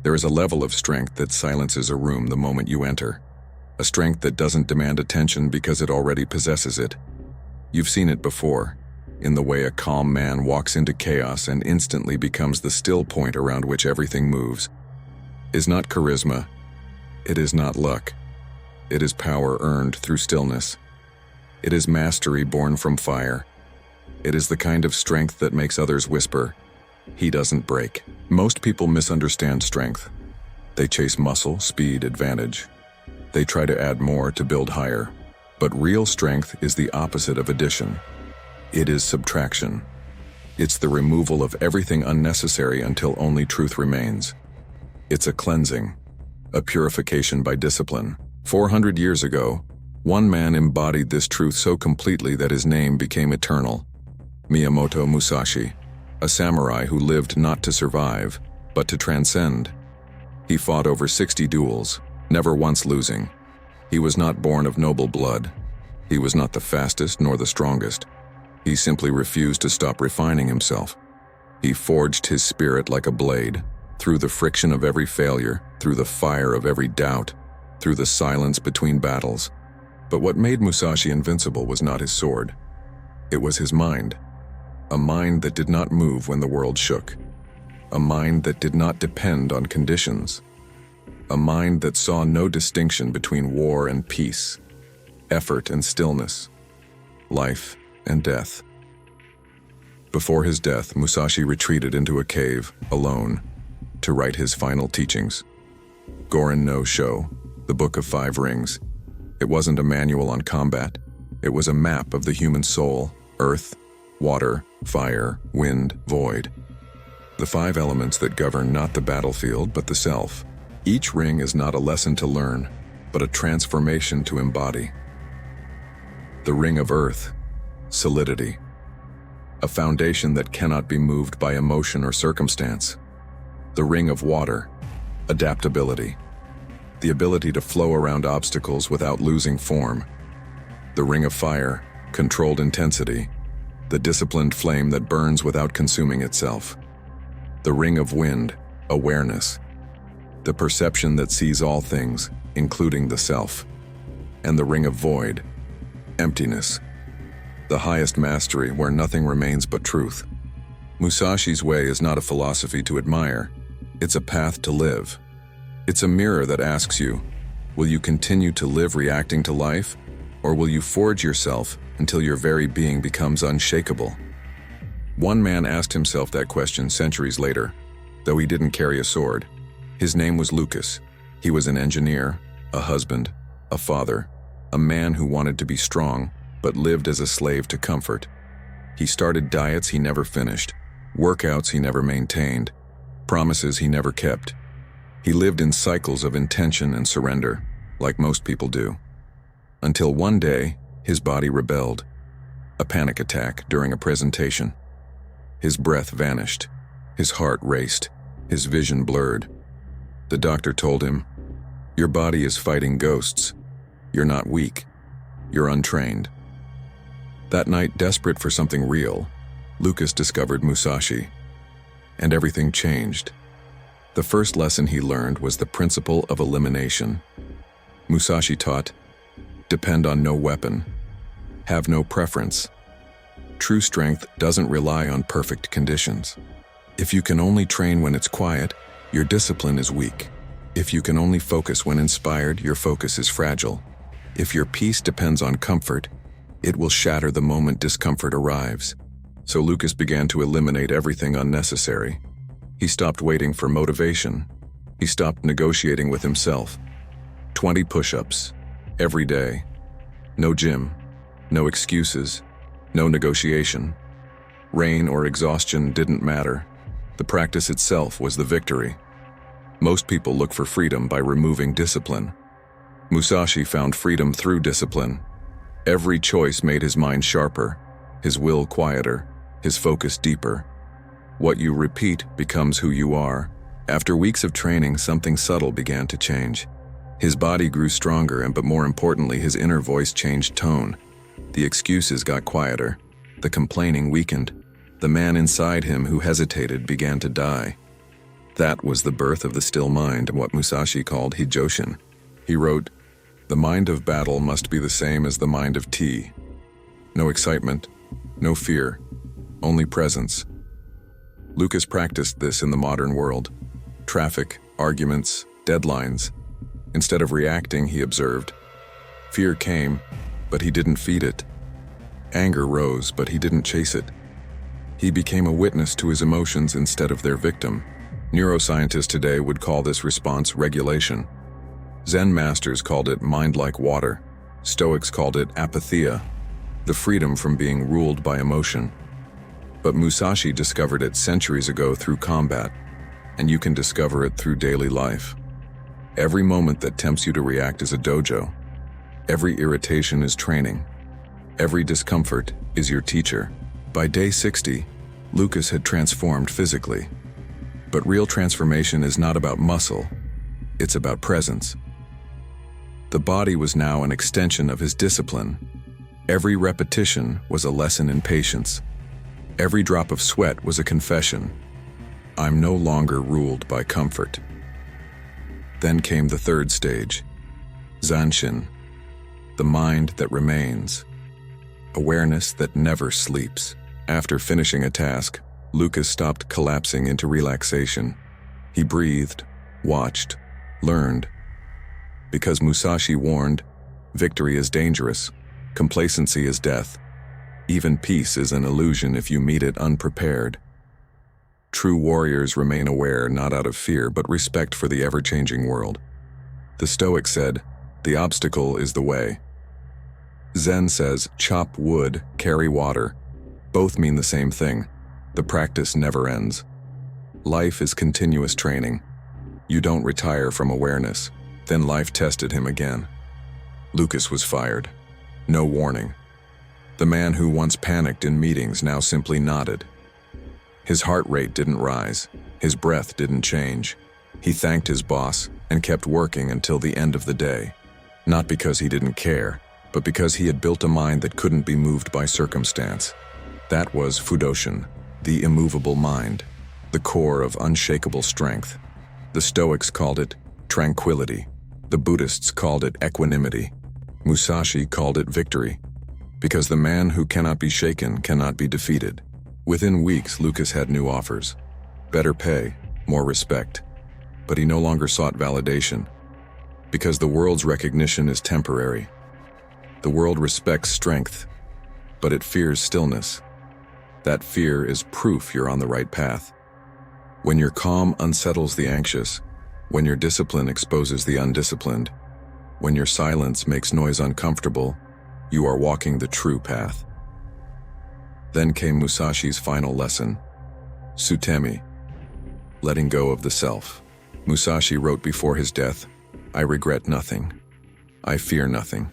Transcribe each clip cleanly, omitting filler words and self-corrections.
There is a level of strength that silences a room the moment you enter. A strength that doesn't demand attention because it already possesses it. You've seen it before, in the way a calm man walks into chaos and instantly becomes the still point around which everything moves. Is not charisma. It is not luck. It is power earned through stillness. It is mastery born from fire. It is the kind of strength that makes others whisper, "He doesn't break." Most people misunderstand strength. They chase muscle, speed, advantage. They try to add more to build higher. But real strength is the opposite of addition. It is subtraction. It's the removal of everything unnecessary until only truth remains. It's a cleansing, a purification by discipline. 400 years ago, one man embodied this truth so completely that his name became eternal. Miyamoto Musashi, a samurai who lived not to survive, but to transcend. He fought over 60 duels, never once losing. He was not born of noble blood. He was not the fastest nor the strongest. He simply refused to stop refining himself. He forged his spirit like a blade, through the friction of every failure, through the fire of every doubt, through the silence between battles. But what made Musashi invincible was not his sword. It was his mind. A mind that did not move when the world shook. A mind that did not depend on conditions. A mind that saw no distinction between war and peace, effort and stillness, life and death. Before his death, Musashi retreated into a cave, alone, to write his final teachings. Gorin no Sho, the Book of Five Rings. It wasn't a manual on combat. It was a map of the human soul: earth, water, fire, wind, void. The five elements that govern not the battlefield, but the self. Each ring is not a lesson to learn, but a transformation to embody. The ring of earth, solidity. A foundation that cannot be moved by emotion or circumstance. The ring of water, adaptability. The ability to flow around obstacles without losing form. The ring of fire, controlled intensity. The disciplined flame that burns without consuming itself. The ring of wind, awareness. The perception that sees all things, including the self. And the ring of void, emptiness. The highest mastery where nothing remains but truth. Musashi's way is not a philosophy to admire. It's a path to live. It's a mirror that asks you, will you continue to live reacting to life, or will you forge yourself until your very being becomes unshakable? One man asked himself that question centuries later, though he didn't carry a sword. His name was Lucas. He was an engineer, a husband, a father, a man who wanted to be strong, but lived as a slave to comfort. He started diets he never finished, workouts he never maintained, promises he never kept. He lived in cycles of intention and surrender, like most people do. Until one day, his body rebelled. A panic attack during a presentation. His breath vanished. His heart raced. His vision blurred. The doctor told him, "Your body is fighting ghosts. You're not weak. You're untrained." That night, desperate for something real, Lucas discovered Musashi. And everything changed. The first lesson he learned was the principle of elimination. Musashi taught, depend on no weapon. Have no preference. True strength doesn't rely on perfect conditions. If you can only train when it's quiet, your discipline is weak. If you can only focus when inspired, your focus is fragile. If your peace depends on comfort, it will shatter the moment discomfort arrives. So Lucas began to eliminate everything unnecessary. He stopped waiting for motivation. He stopped negotiating with himself. 20 push-ups, every day. No gym, no excuses, no negotiation. Rain or exhaustion didn't matter. The practice itself was the victory. Most people look for freedom by removing discipline. Musashi found freedom through discipline. Every choice made his mind sharper, his will quieter, his focus deeper. What you repeat becomes who you are. After weeks of training, something subtle began to change. His body grew stronger, but more importantly, his inner voice changed tone. The excuses got quieter. The complaining weakened. The man inside him who hesitated began to die. That was the birth of the still mind, what Musashi called Hijoshin. He wrote, "The mind of battle must be the same as the mind of tea. No excitement, no fear, only presence." Lucas practiced this in the modern world. Traffic, arguments, deadlines. Instead of reacting, he observed. Fear came, but he didn't feed it. Anger rose, but he didn't chase it. He became a witness to his emotions instead of their victim. Neuroscientists today would call this response regulation. Zen masters called it mind like water. Stoics called it apatheia, the freedom from being ruled by emotion. But Musashi discovered it centuries ago through combat, and you can discover it through daily life. Every moment that tempts you to react is a dojo. Every irritation is training. Every discomfort is your teacher. By day 60, Lucas had transformed physically. But real transformation is not about muscle, it's about presence. The body was now an extension of his discipline. Every repetition was a lesson in patience. Every drop of sweat was a confession. I'm no longer ruled by comfort. Then came the third stage, Zanshin, the mind that remains, awareness that never sleeps. After finishing a task, Lucas stopped collapsing into relaxation. He breathed, watched, learned. Because Musashi warned, victory is dangerous, complacency is death. Even peace is an illusion if you meet it unprepared. True warriors remain aware not out of fear but respect for the ever-changing world. The Stoic said, "The obstacle is the way." Zen says, "Chop wood, carry water." Both mean the same thing. The practice never ends. Life is continuous training. You don't retire from awareness. Then life tested him again. Lucas was fired. No warning. The man who once panicked in meetings now simply nodded. His heart rate didn't rise. His breath didn't change. He thanked his boss and kept working until the end of the day. Not because he didn't care, but because he had built a mind that couldn't be moved by circumstance. That was Fudoshin, the immovable mind, the core of unshakable strength. The Stoics called it tranquility. The Buddhists called it equanimity. Musashi called it victory. Because the man who cannot be shaken cannot be defeated. Within weeks, Lucas had new offers. Better pay, more respect. But he no longer sought validation. Because the world's recognition is temporary. The world respects strength, but it fears stillness. That fear is proof you're on the right path. When your calm unsettles the anxious, when your discipline exposes the undisciplined, when your silence makes noise uncomfortable, you are walking the true path. Then came Musashi's final lesson, Sutemi, letting go of the self. Musashi wrote before his death, "I regret nothing. I fear nothing.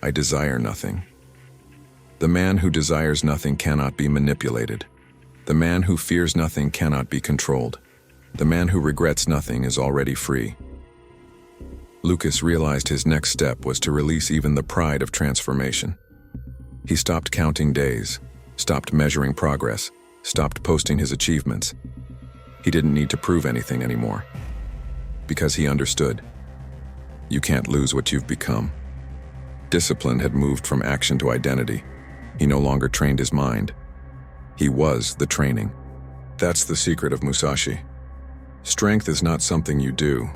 I desire nothing." The man who desires nothing cannot be manipulated. The man who fears nothing cannot be controlled. The man who regrets nothing is already free. Lucas realized his next step was to release even the pride of transformation. He stopped counting days, stopped measuring progress, stopped posting his achievements. He didn't need to prove anything anymore. Because he understood. You can't lose what you've become. Discipline had moved from action to identity. He no longer trained his mind. He was the training. That's the secret of Musashi. Strength is not something you do,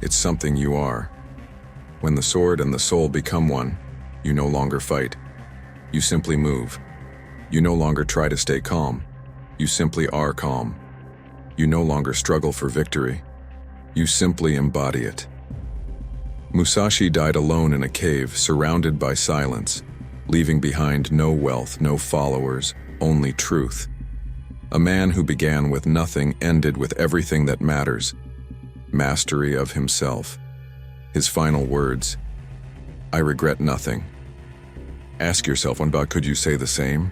it's something you are. When the sword and the soul become one, you no longer fight. You simply move. You no longer try to stay calm. You simply are calm. You no longer struggle for victory. You simply embody it. Musashi died alone in a cave, surrounded by silence, leaving behind no wealth, no followers, only truth. A man who began with nothing ended with everything that matters, mastery of himself. His final words, "I regret nothing." Ask yourself, could you say the same?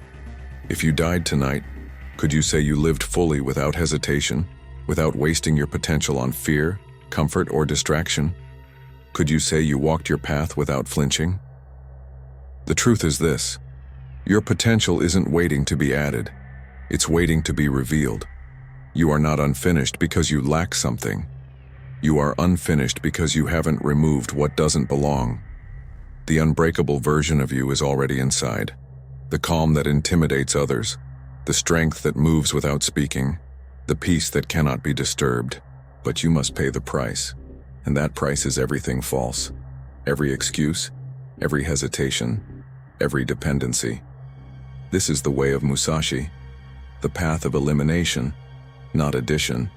If you died tonight, could you say you lived fully without hesitation, without wasting your potential on fear, comfort, or distraction? Could you say you walked your path without flinching? The truth is this: your potential isn't waiting to be added, it's waiting to be revealed. You are not unfinished because you lack something. You are unfinished because you haven't removed what doesn't belong. The unbreakable version of you is already inside. The calm that intimidates others, the strength that moves without speaking, the peace that cannot be disturbed. But you must pay the price, and that price is everything false. Every excuse, every hesitation, every dependency. This is the way of Musashi, the path of elimination, not addition,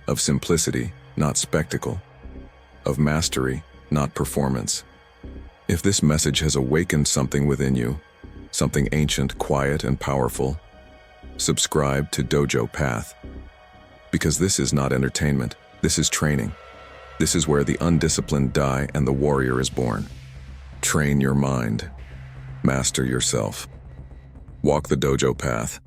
of simplicity, not spectacle, of mastery, not performance. If this message has awakened something within you, something ancient, quiet, and powerful, subscribe to Dojo Path. Because this is not entertainment, this is training. This is where the undisciplined die and the warrior is born. Train your mind. Master yourself. Walk the Dojo Path.